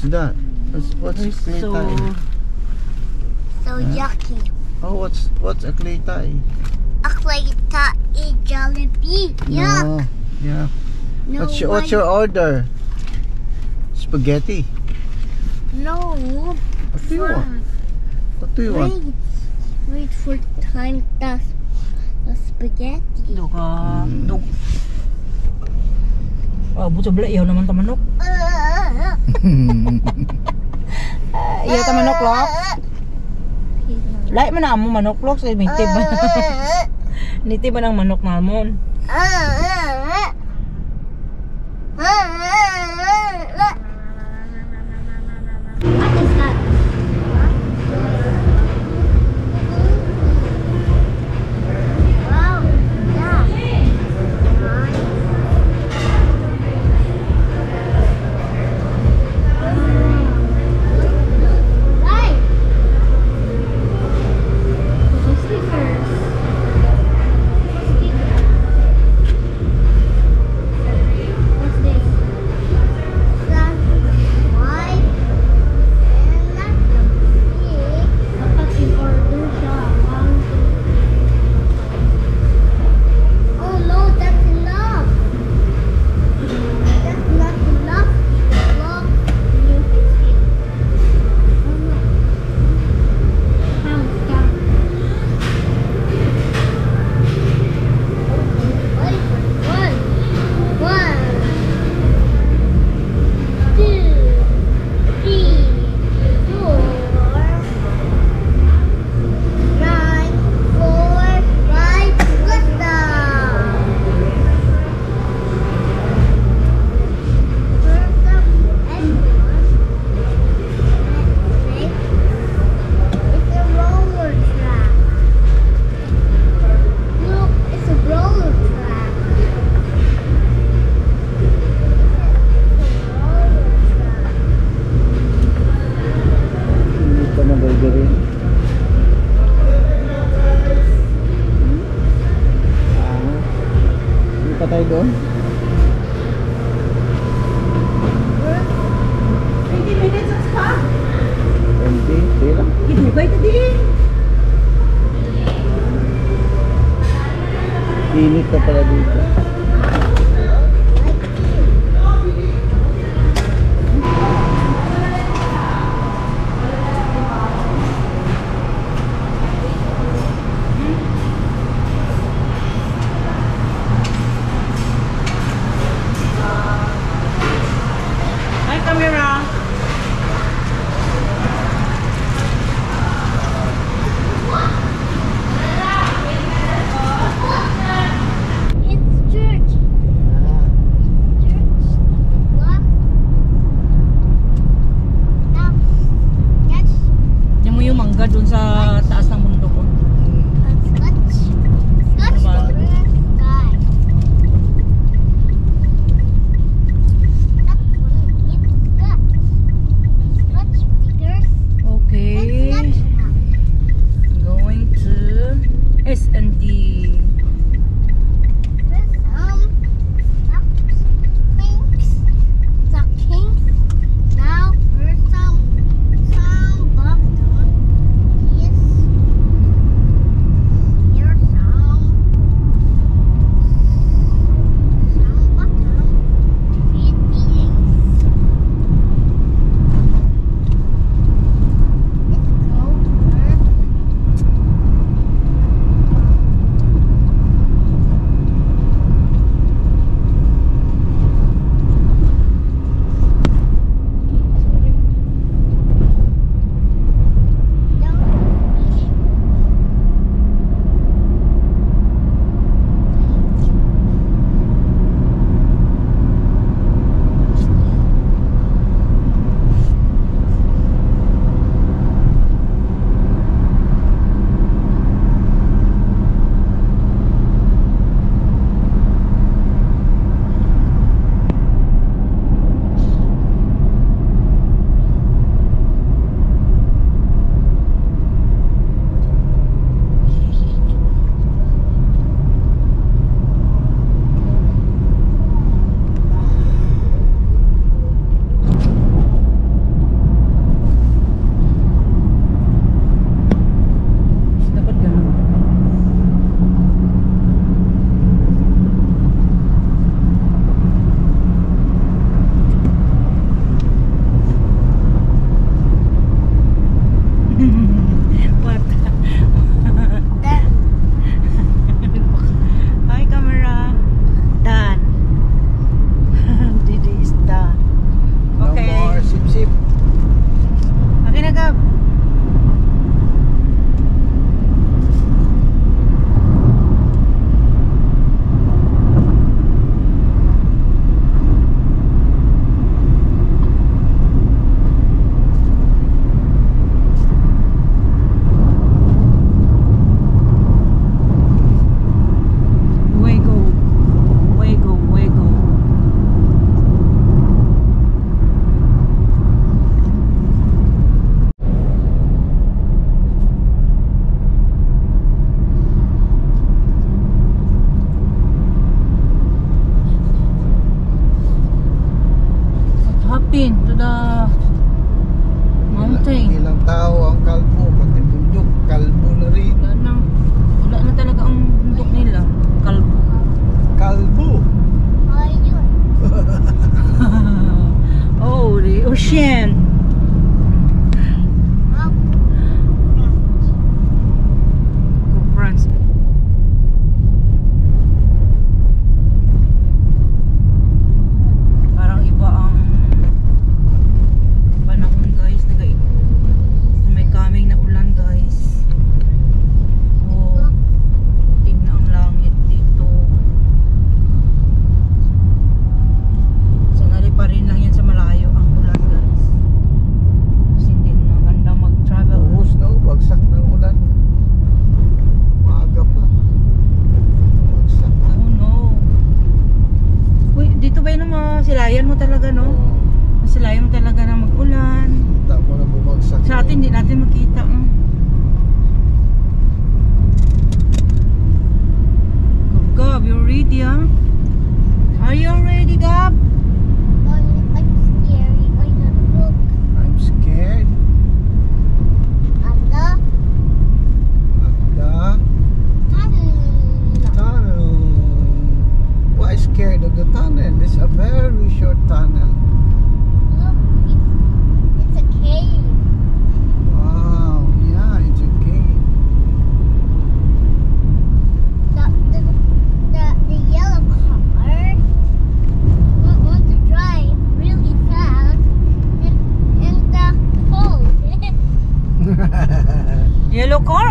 What's that? What's clay So thai? yucky. Oh, what's a clay thai? A clay thai Jollibee. Yuck. No, yeah. No, What's your order? Spaghetti. No. What do you want? What do you want? Wait for time the spaghetti. dug. Oh, buto bala iyaw naman ta manok. Iyaw ta manok lok. Lai man na mo manok lok sa mitib. Nitib man ang manok namon. What is that? Wow, yeah. Right. Stickers. What's this? White. Dapat in-order siya. 1, 2, 3. Oh no, that's enough. That's not enough. Look, you can see. Oh no. Count. Wait, 1, 2, 3, 4, 9, 4, 5, good down. First up, everyone. It's a roller track. Look, it's a roller track. Hindi pa nagagaling. Hindi pa tayo doon? 20 minutes ang spa. 20? Hindi lang. Gidugay ta di. Init ka pala dito. Hi, camera. It's church. It's church. Look. Now, catch. Yan mo yung mangga dun sa taas ng mundo ko. Scotch. Scotch. Naman. Sky. Stop putting it Scotch. Scotch figures. Okay. And Scotch now. Going to S&D. Now, there's some bottom. Yes.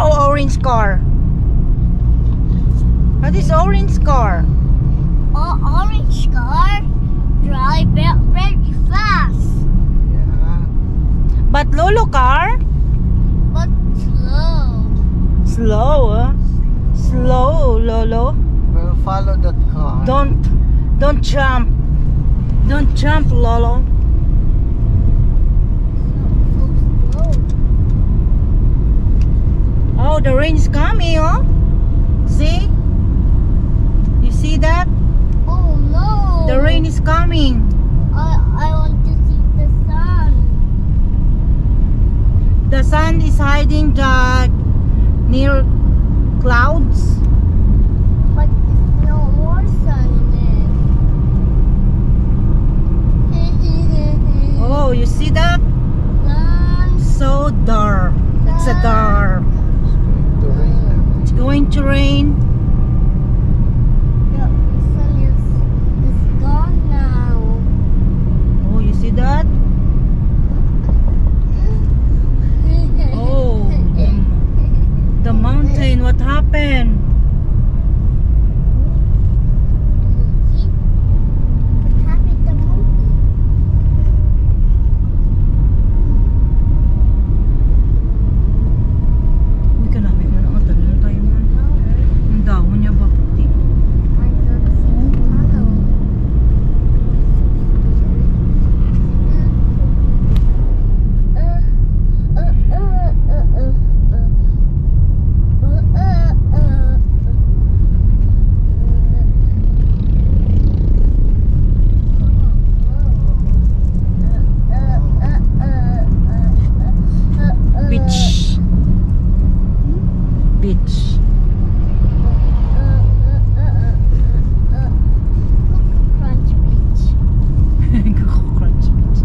or orange car? What is orange car? Orange car drive very fast, Yeah. But Lolo car? but slow. Slow, slow, Lolo. We'll follow that car. Don't jump. Don't jump, Lolo. So slow. Oh, the rain is coming, oh. See? You see that? Oh no! The rain is coming. I want to see the sun. The sun is hiding near clouds. But there's no more sun in it. Oh, you see that? Sun. So dark. It's a dark. The rain. It's going to rain. The sun is gone now. Oh, you see that? Oh, the mountain. What happened? What happened to the monkey? Uy, kalapit na lang. Tagal tayo man. Ang dahon niya ba puti? I don't see the tunnel. Beach. Beach. Crunch beach. Crunch beach.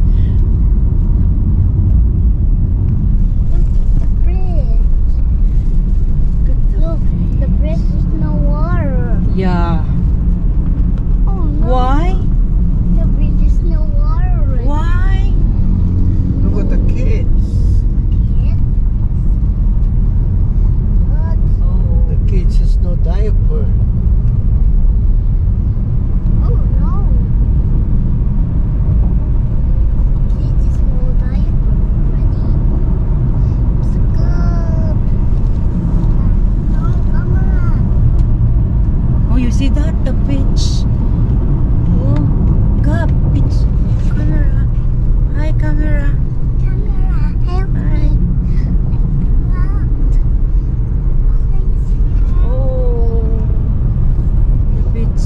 The bridge. Look, the bridge is no water. Yeah. Oh no. Why? The bridge is no water. Why? Look at the kids. Kid? But Oh. The kids has no diaper. oh no. Kid is no diaper. Ready? It's good. No camera. Oh, you see that? The beach. Oh, God, beach. Camera. Hi, camera. Camera, help Hi. me. Please. Oh, the beach.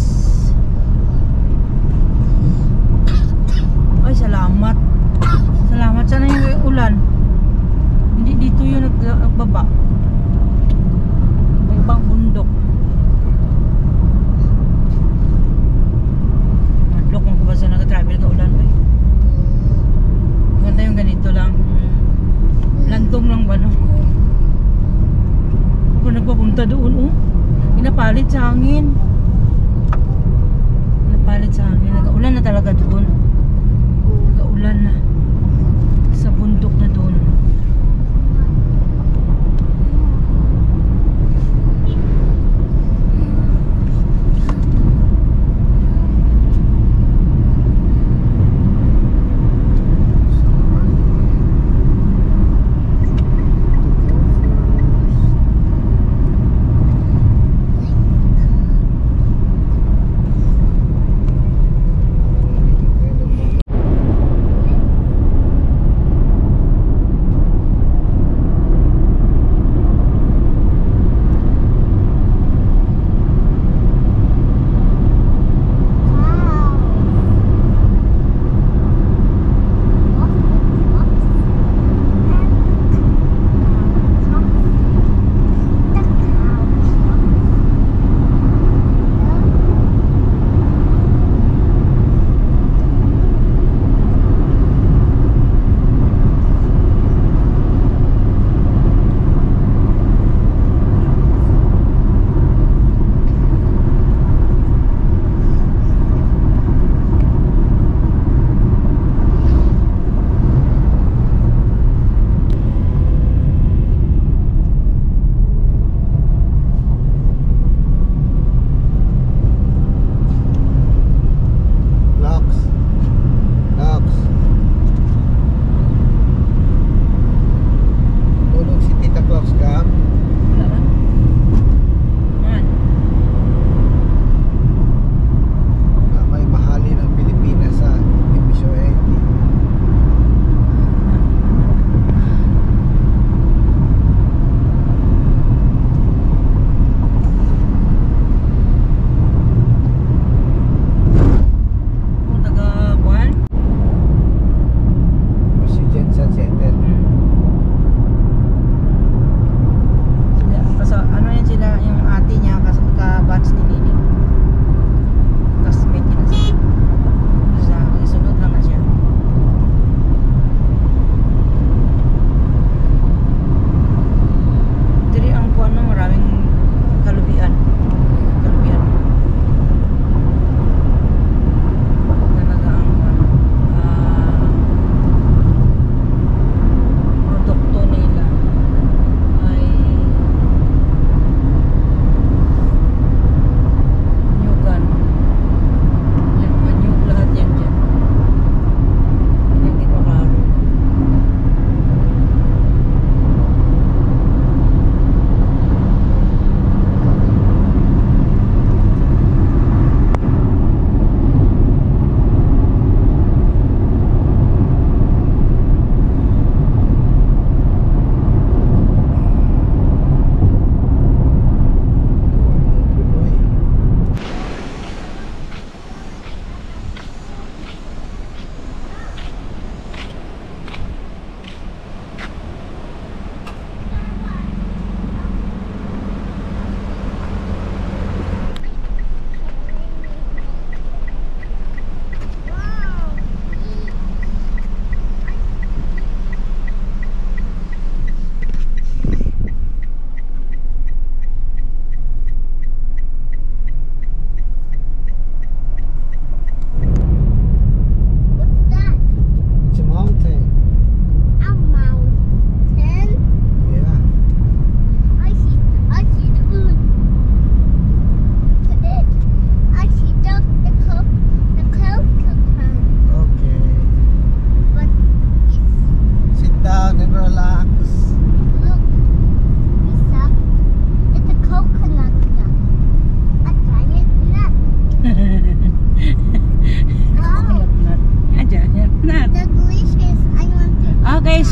Ay, salamat. Salamat. Sana yung ulan. Hindi dito yung nagbaba. May ibang bundok. Madlok kung kubasa nag-travel ka ulan. Ay, maganda yung ganito lang. Lantong lang ba, no? Ako nagpapunta doon, oh. Pinapalit sa hangin. Pinapalit sa hangin. Nag-aulan na talaga doon. Nag-aulan na. Sa bundok na doon.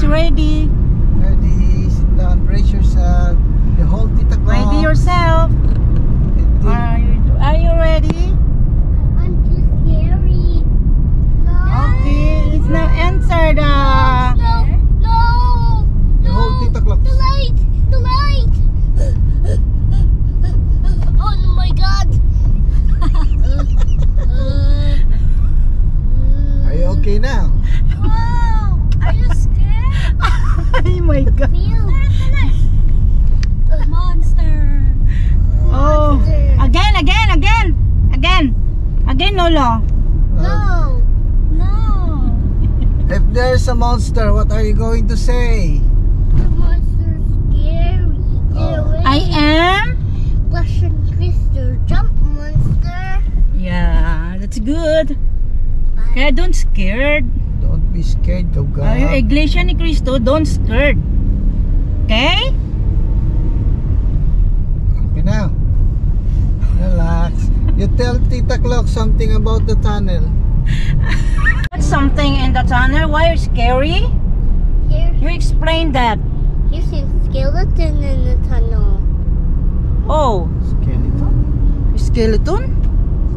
ready. Ready, sit down, brace yourself. The whole Tita Claus. Ready yourself. Are you ready? I'm too scary. No. Okay, it's now answered. No. The whole Tita Claus. The light. Oh my God. Are you okay now? Wow. Are you scared? Oh my God. Feel. Monster. Oh, again, Lolo. No. If there's a monster, what are you going to say? The monster's scary. Get Oh. away. I am. Russian crystal. Jump, monster. Yeah, that's good. Kaya don't scared. Don't be scared, go go. Yung Iglesia ni Cristo, don't scared. Okay? Okay now. Relax. You tell Tita Claus something about the tunnel. What's something in the tunnel? Why are you scary? Here, You explain that. here's a skeleton in the tunnel. Oh, Skeleton. skeleton?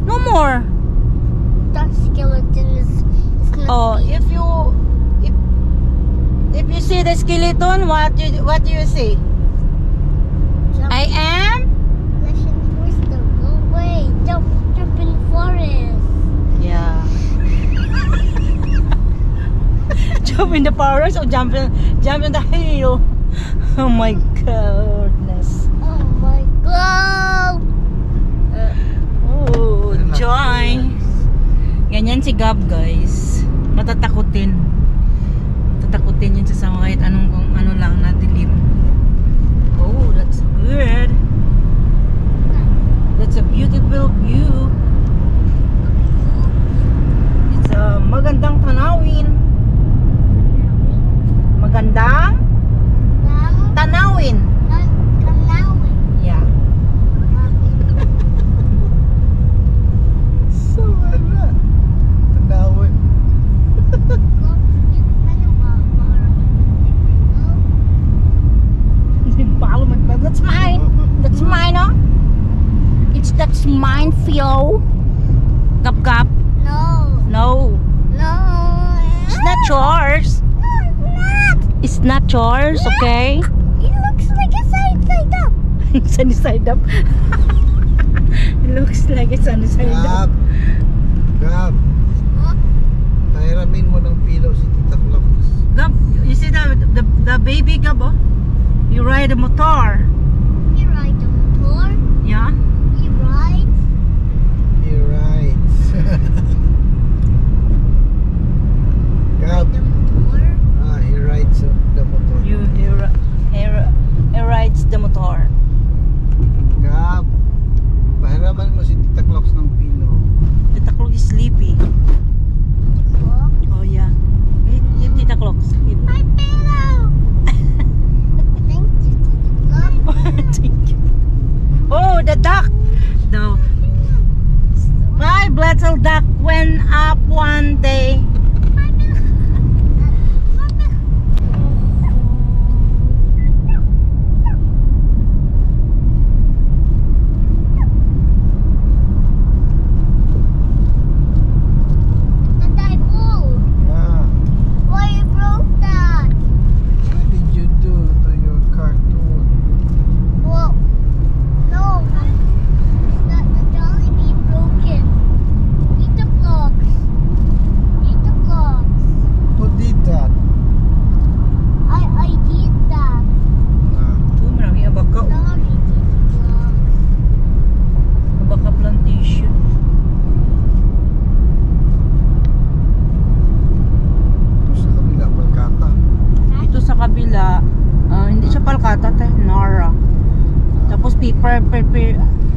No more. That skeleton is not Oh, big. if you see the skeleton, what do you see? Jump, I am. Russian crystal. Go away. Jump in the forest. Yeah. Jump in the forest or jump in the hill. Oh my goodness. Oh my God. Oh, Relax, joy. Ganyan si Gab, guys. Matatakutin. Matatakutin yun sa kahit anong kung ano lang na dilim. Oh, that's good. That's a beautiful view. It's a magandang tanawin. Magandang tanawin. Yeah. So ano? Tanawin. That's mine. That's mine, oh. That's mine, Theo. Gap gap. No. No. No. It's not yours. It's not yours, okay? It looks like a side up. Sunny side up. It looks like it's sunny side up. Gab. Huh? Tahiramin mo ng pillow si Tita Claus. Gab, you see the baby Gab, oh? You ride a motor. You ride the motor. Yeah? You ride. You're right. Gab. The motor. He rides the motor. He rides the motor. Gab. Pahiraman mo si Tita Claus ng pillow. Tita Clock is sleepy. Clock. Oh yeah. Yung Tita Clock sleep. My pillow. Thank you, Clock. Thank you. Oh, the duck. The five little duck went up one day. My pillow. My pillow. The typhoon. Yeah. Why you broke that? What did you do to your cartoon? Well, no. That the Jollibee broken. Eat the clocks. Eat the clocks. Who did that? I did that. Oh, marami abaka. Sorry, did the clocks. Abaka plantation. Sa kabila Palkata. Ito sa kabila, hindi siya Palkata, Nara. Tapos paper.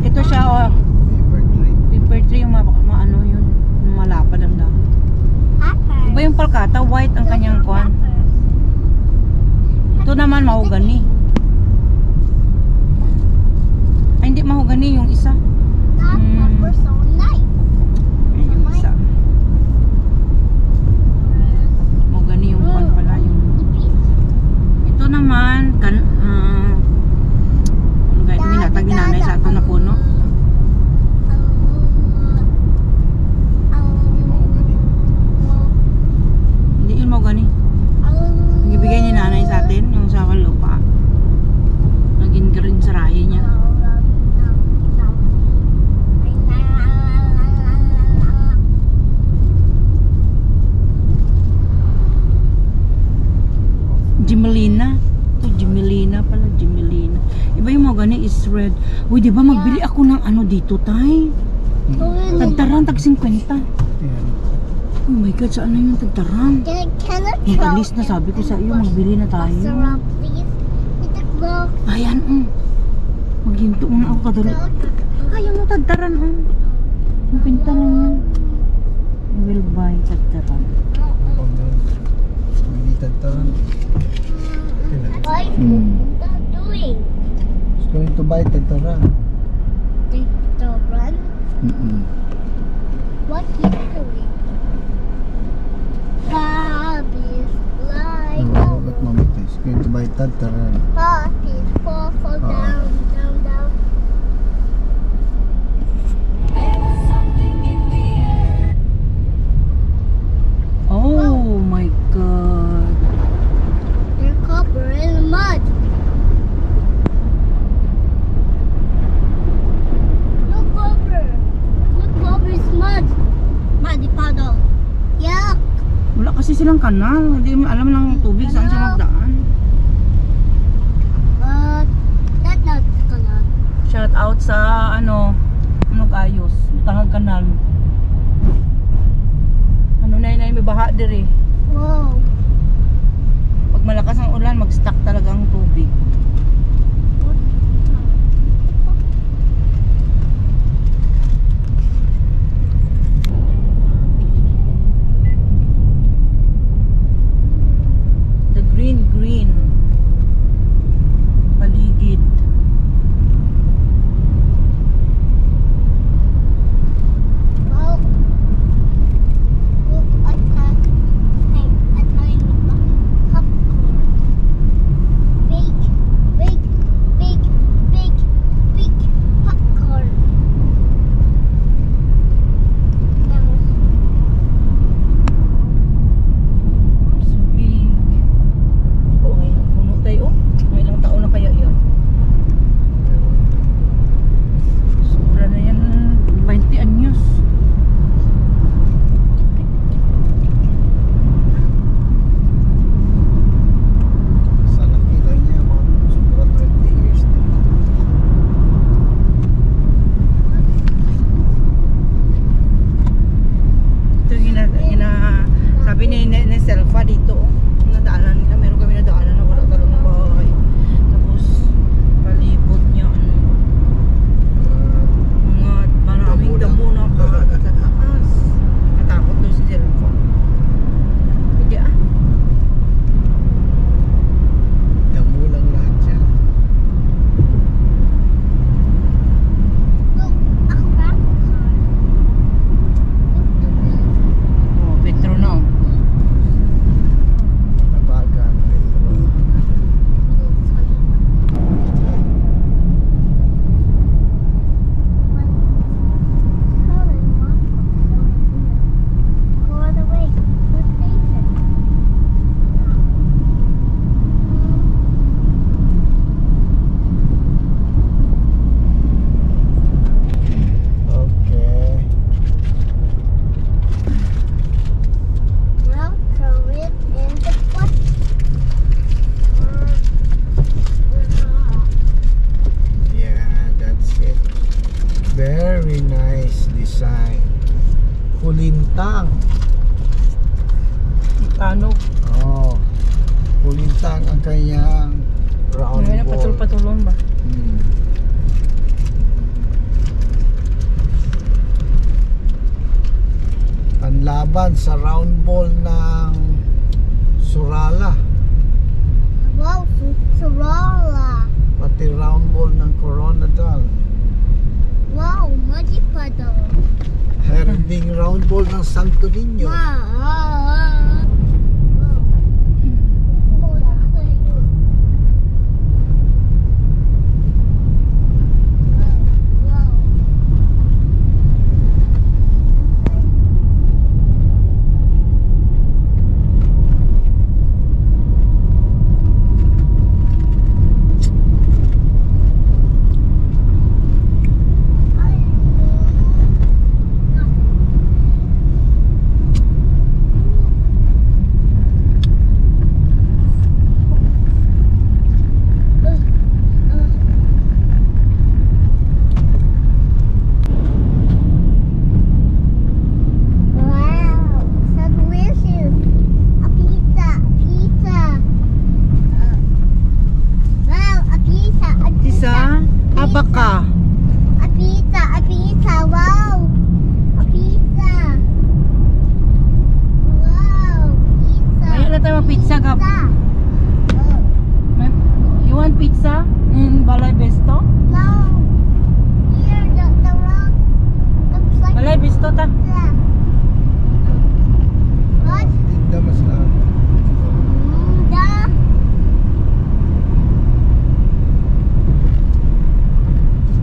Ito siya, oh, Paper tree. paper tree, yung ano yun, yung malapad ang dami. Iba yung Palkata, white ang kanyang kwan. Ito naman mahogani. Ay, hindi mahogani yung isa. That pepper so nice. Ayun yung isa. Mahogani yung kwan pala, yung ba yung mga gani is red? Uy, di ba magbili ako ng ano dito, tay? Tagtaran, tag 50. Yan. Oh my God, saan na yung tagtaran? Can I Mag-alis na, sabi ko sa iyo, magbili na tayo. Sarap, please. Itakbo. Ayan, maghinto muna ako kadali. Ayaw mo tagtaran, Yung pinta lang yan. I will buy tagtaran. Magitagtaran. What is that doing? It's going to buy tagtaran. The run? What is doing? Puppies fly No, at moment it's going to buy tagtaran. Puppies fall down, down, down. Oh my God. They're covered in mud. Look over. Look over is mud. Muddy puddle. Yuck. Wala kasi silang kanal. Hindi mo alam ng tubig saan siya magdaan. That's not gonna. Shout out sa ano Ayos. Tangag kanal. Ano na may baha diri. Wow. Pag malakas ang ulan, mag-stuck talaga ang tubig. The green paligid. Wow. Look at that. Hey, at my popcorn. Big popcorn. So big. Oo, ngayon puno tayo. Mga ilang taon na kaya yun? Sobra na yan. 20 anyos. Sa nakita niya, mga sobra 20 years na. Ito yung sabi ni Selfa dito. Nadaanan nila. Meron kami nadaanan na wala talagang bahay. Tapos palibot niya. Mga maraming damo na sa taas. Natakot doon si Selfa. Hindi Damo lang lahat siya. Look, a popcorn. Oh, Petro na. Nabagan. Go all the way. What station? Okay. Now throw it in the butt. Yeah, that's it. Very nice design. Kulintang. Tano. Oh. Kulintang ang kanyang round Ngayon na ball. patul-patulon ba? Hmm. Panlaban sa round ball ng Surala. Wow, Sorala. Pati round ball ng Coronadal. Wow, muddy puddle. Herding round ball ng Santo Niño. Wow. baka. A pizza, wow. A pizza. Wow, pizza. Ayaw na tayo mag-pizza, Gab. Pizza. Oh, You want pizza? In Balay Besto? no. Here, the rock looks like Balay Besto ta. pizza. What? Tinda mas na. The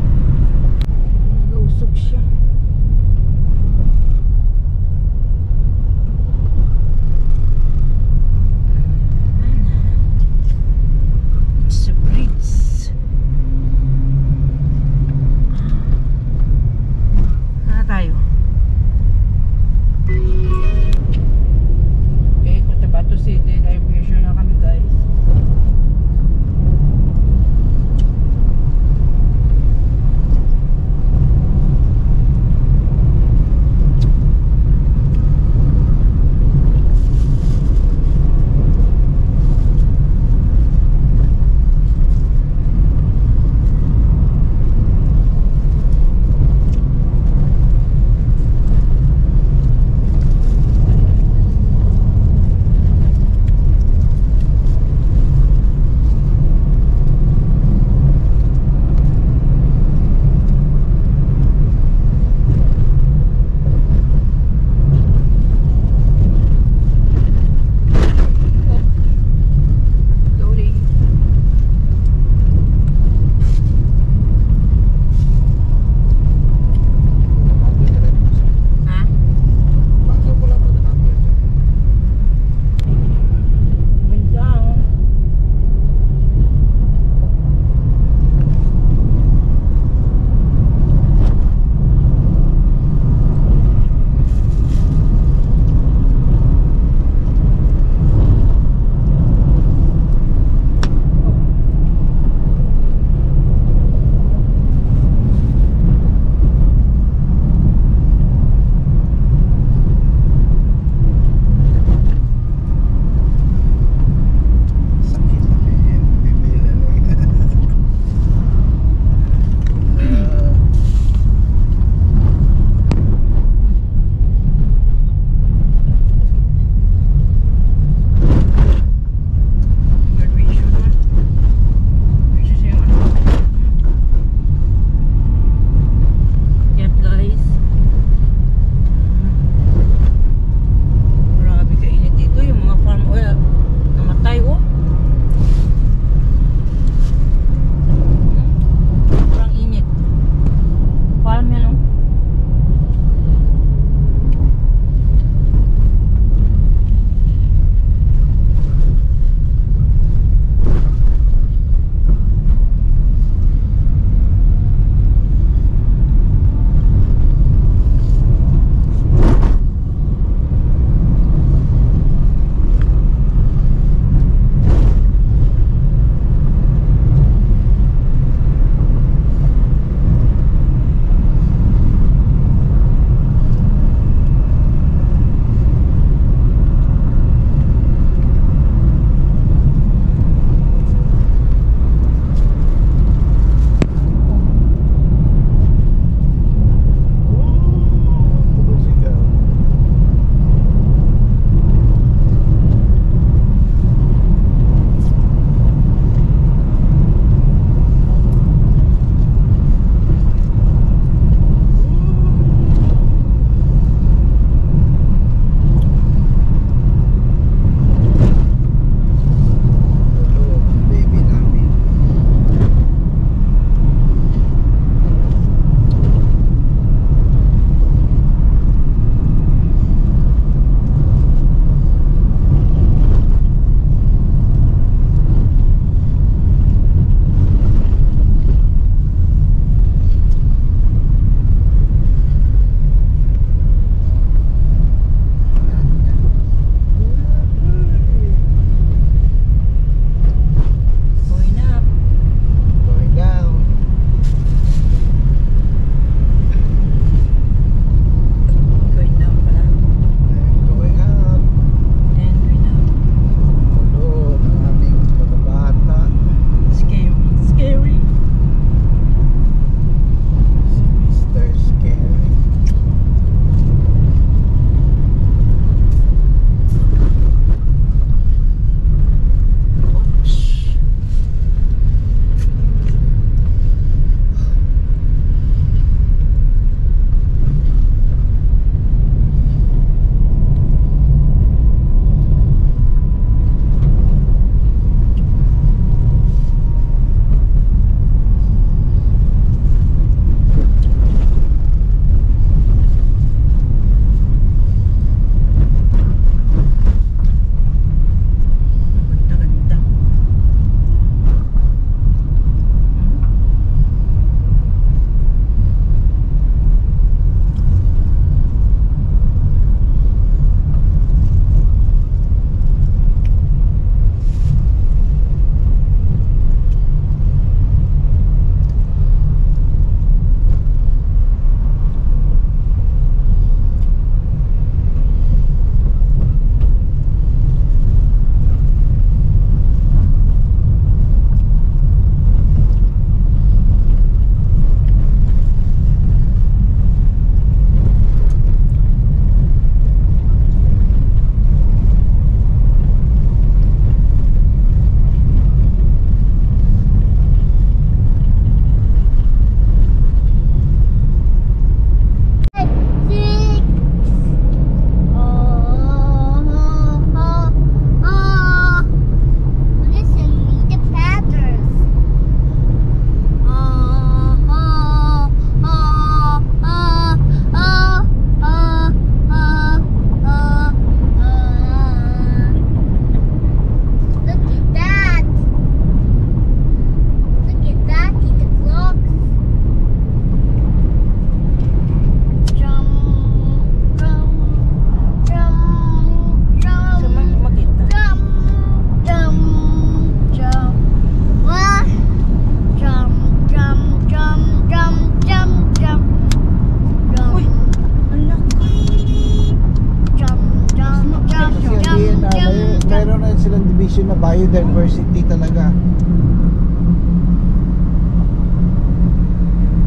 biodiversity talaga.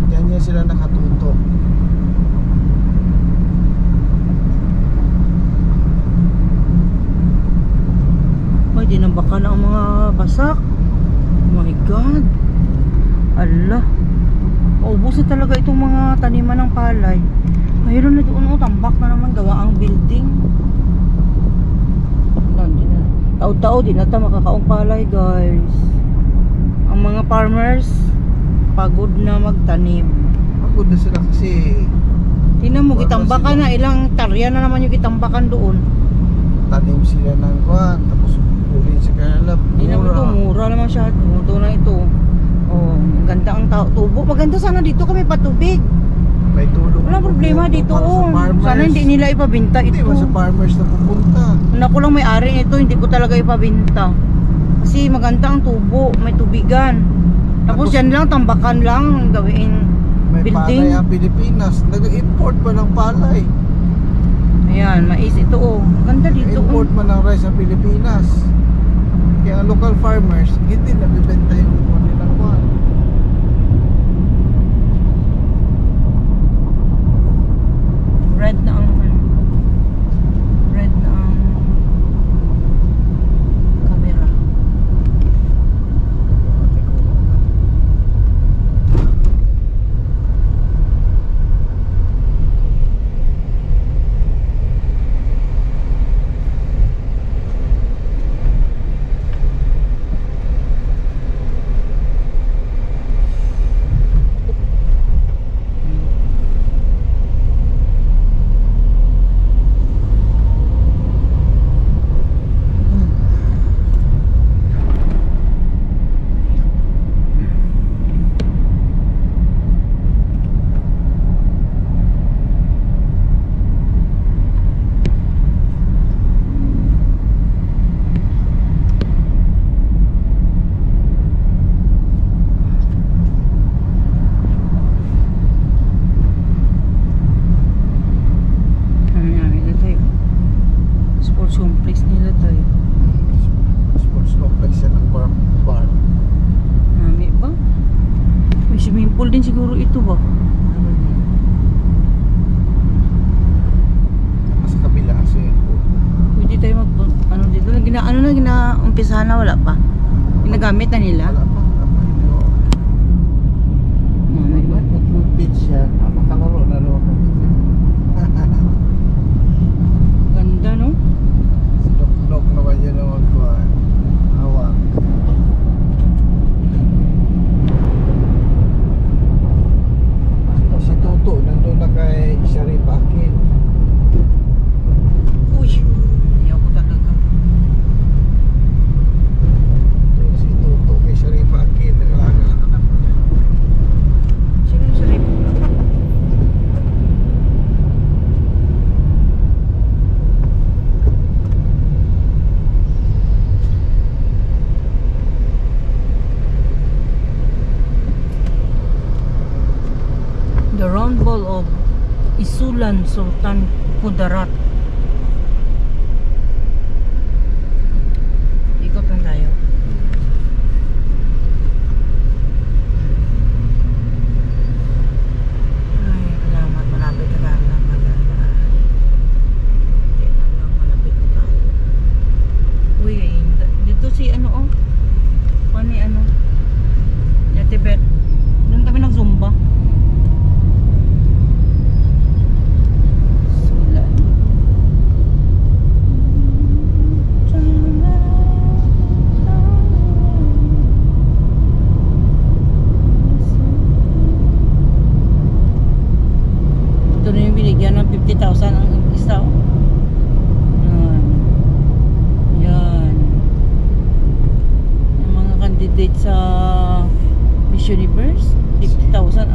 Diyan sila nakatutok. Ay, dinambakan na ang mga basak. Oh my God. Allah. Maubos na talaga itong mga taniman ng palay. Mayroon na doon, oh, tambak na naman gawa ang building. Tao-tao, di na tayo makakaong palay, guys. Ang mga farmers, pagod na magtanim. Pagod na sila kasi Tingnan mo, gitambakan na. Ilang tarya na naman yung gitambakan doon. tanim sila ng kwan, tapos kulin sa kanila. Hindi naman ito, mura naman siya. Ito na ito. Oh, ganda ang tubo. Maganda sana dito kami patubig. May tulong. Walang problema dito. Para sa Oh. farmers. Sana hindi nila ipabinta Hindi ito. ba sa farmers na pupunta? Naku lang may-ari nito, hindi ko talaga ipabinta. Kasi maganda ang tubo, may tubigan. Tapos Tapos, yan lang, tambakan lang gawin May building. palay ang Pilipinas. Nag-import ba ng palay? Ayan, mais ito oh. Ganda dito. Import man ng rice ang Pilipinas. Kaya ang local farmers, hindi nabibenta yung kanilang kwan. Red na ang red na ang camera. Sports complex nila tayo. Sports complex yan ng bar. Nami ba? May swimming pool din siguro ito ba? Sa kabila, swimming pool. Pwede tayo mag ano dito, ginaumpisahan na wala pa. Ginagamit na nila. Wala pa. Nami ba? Mag-beach yan. Makalaro na rin ako. Ganda no? Sinok-nok naman yan ang magkuhan. Hawak. Si Toto, nandun na kay Sharif Akil. Uy, ayaw ko talaga. Si Toto kay Sharif Akil. Nagalaga ang anak niya. Sino yung sarip? The round ball of Isulan Sultan Kudarat. Ikot lang tayo. Ay, salamat. Malapit na tayo. Hindi na lang, malapit na tayo. Uy, dito si ano oh. Pani ano. Yatibet. Doon kami nag-zumba. Sulan. Ito na yung binigyan ng 50,000 ang isa. Oh. Yan. Yung mga candidate sa Miss Universe, 50,000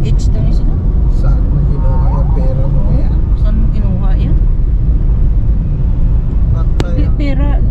each na sila. Saan mo kinuha yung pera mo yan? Saan mo kinuha yan? Patay. Pera,